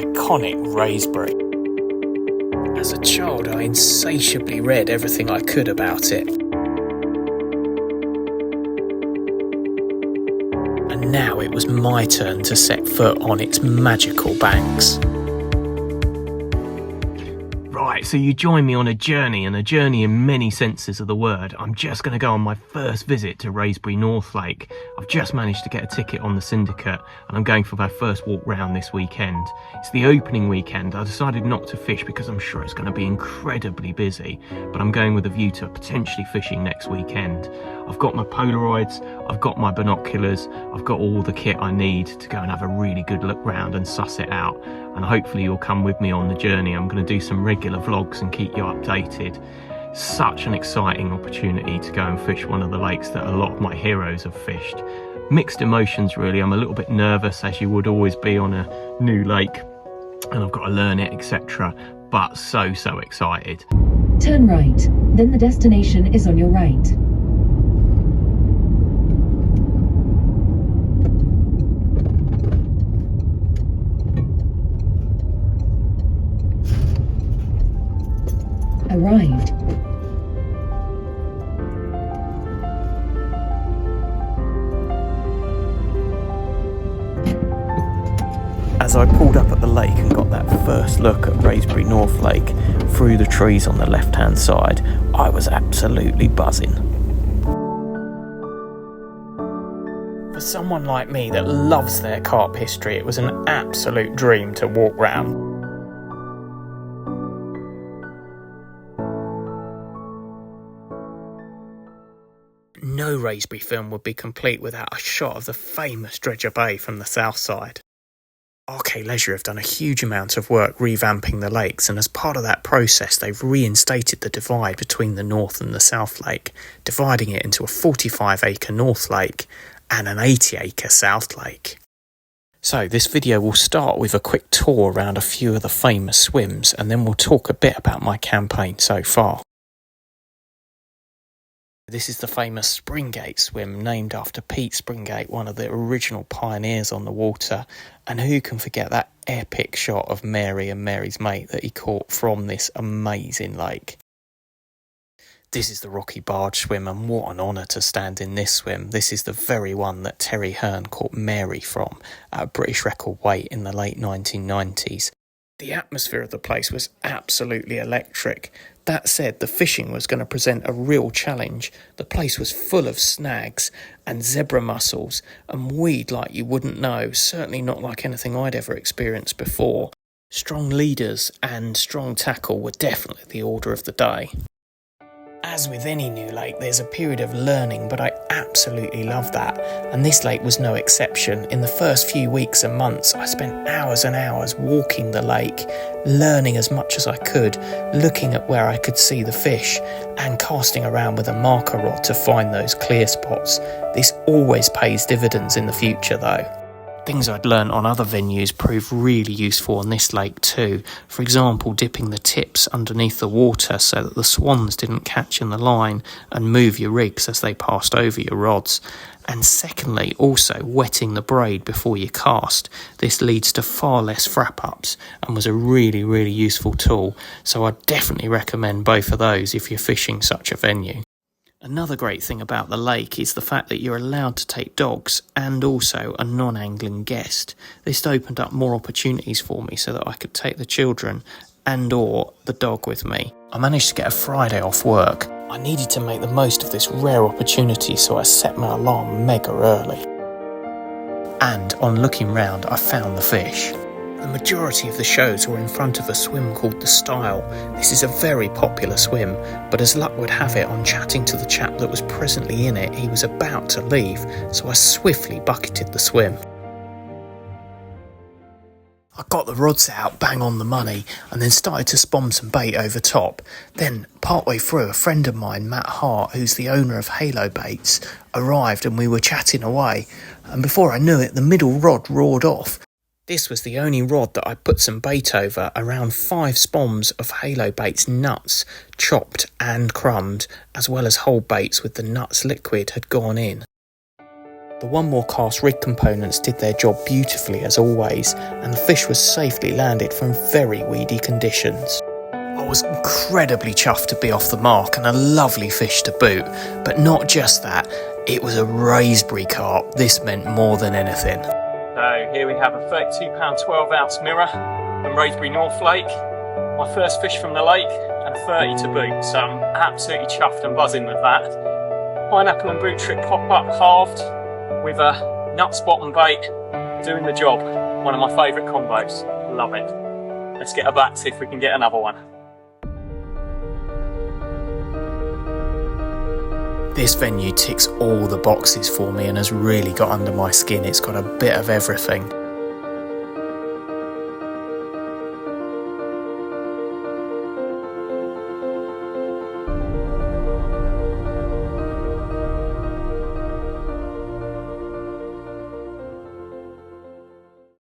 iconic Wraysbury. As a child, I insatiably read everything I could about it. And now it was my turn to set foot on its magical banks. Right, so you join me on a journey, and a journey in many senses of the word. I'm just going to go on my first visit to Wraysbury North Lake. I've just managed to get a ticket on the syndicate, and I'm going for my first walk round this weekend. It's the opening weekend. I decided not to fish because I'm sure it's going to be incredibly busy, but I'm going with a view to potentially fishing next weekend. I've got my Polaroids, I've got my binoculars, I've got all the kit I need to go and have a really good look round and suss it out. And hopefully you'll come with me on the journey. I'm going to do some regular vlogs and keep you updated. Such an exciting opportunity to go and fish one of the lakes that a lot of my heroes have fished. Mixed emotions really. I'm a little bit nervous, as you would always be on a new lake, and I've got to learn it, etc. But so excited. Turn right, then the destination is on your right. Arrived. As I pulled up at the lake and got that first look at Wraysbury North Lake through the trees on the left hand side, I was absolutely buzzing. For someone like me that loves their carp history, it was an absolute dream to walk round. No Wraysbury film would be complete without a shot of the famous Dredger Bay from the south side. RK Leisure have done a huge amount of work revamping the lakes, and as part of that process they've reinstated the divide between the North and the South Lake, dividing it into a 45-acre North Lake and an 80-acre South Lake. So this video will start with a quick tour around a few of the famous swims, and then we'll talk a bit about my campaign so far. This is the famous Springate swim, named after Pete Springate, one of the original pioneers on the water. And who can forget that epic shot of Mary and Mary's mate that he caught from this amazing lake. This is the Rocky Barge swim, and what an honour to stand in this swim. This is the very one that Terry Hearn caught Mary from at a British record weight in the late 1990s. The atmosphere of the place was absolutely electric. That said, the fishing was going to present a real challenge. The place was full of snags and zebra mussels and weed like you wouldn't know, certainly not like anything I'd ever experienced before. Strong leaders and strong tackle were definitely the order of the day. As with any new lake, there's a period of learning, but I absolutely love that, and this lake was no exception. In the first few weeks and months, I spent hours and hours walking the lake, learning as much as I could, looking at where I could see the fish, and casting around with a marker rod to find those clear spots. This always pays dividends in the future though. Things I'd learnt on other venues proved really useful on this lake too. For example, dipping the tips underneath the water so that the swans didn't catch in the line and move your rigs as they passed over your rods. And secondly, also wetting the braid before you cast. This leads to far less frap-ups and was a really useful tool. So I'd definitely recommend both of those if you're fishing such a venue. Another great thing about the lake is the fact that you're allowed to take dogs and also a non-angling guest. This opened up more opportunities for me so that I could take the children and or the dog with me. I managed to get a Friday off work. I needed to make the most of this rare opportunity, so I set my alarm mega early. And on looking round, I found the fish. The majority of the shows were in front of a swim called The Stile. This is a very popular swim, but as luck would have it, on chatting to the chap that was presently in it, he was about to leave, so I swiftly bucketed the swim. I got the rods out bang on the money and then started to spom some bait over top. Then, partway through, a friend of mine, Matt Hart, who's the owner of Halo Baits, arrived and we were chatting away, and before I knew it, the middle rod roared off. This was the only rod that I put some bait over, around 5 spoms of Halo Baits nuts, chopped and crumbed, as well as whole baits with the nuts liquid had gone in. The one more cast rig components did their job beautifully as always, and the fish was safely landed from very weedy conditions. I was incredibly chuffed to be off the mark and a lovely fish to boot, but not just that, it was a Wraysbury carp. This meant more than anything. So here we have a £32 12-ounce mirror from Wraysbury North Lake, my first fish from the lake, and a 30 to boot, so I'm absolutely chuffed and buzzing with that. Pineapple and boot trick pop-up halved with a nuts bottom bait, doing the job. One of my favourite combos, love it. Let's get her back, see if we can get another one. This venue ticks all the boxes for me and has really got under my skin. It's got a bit of everything.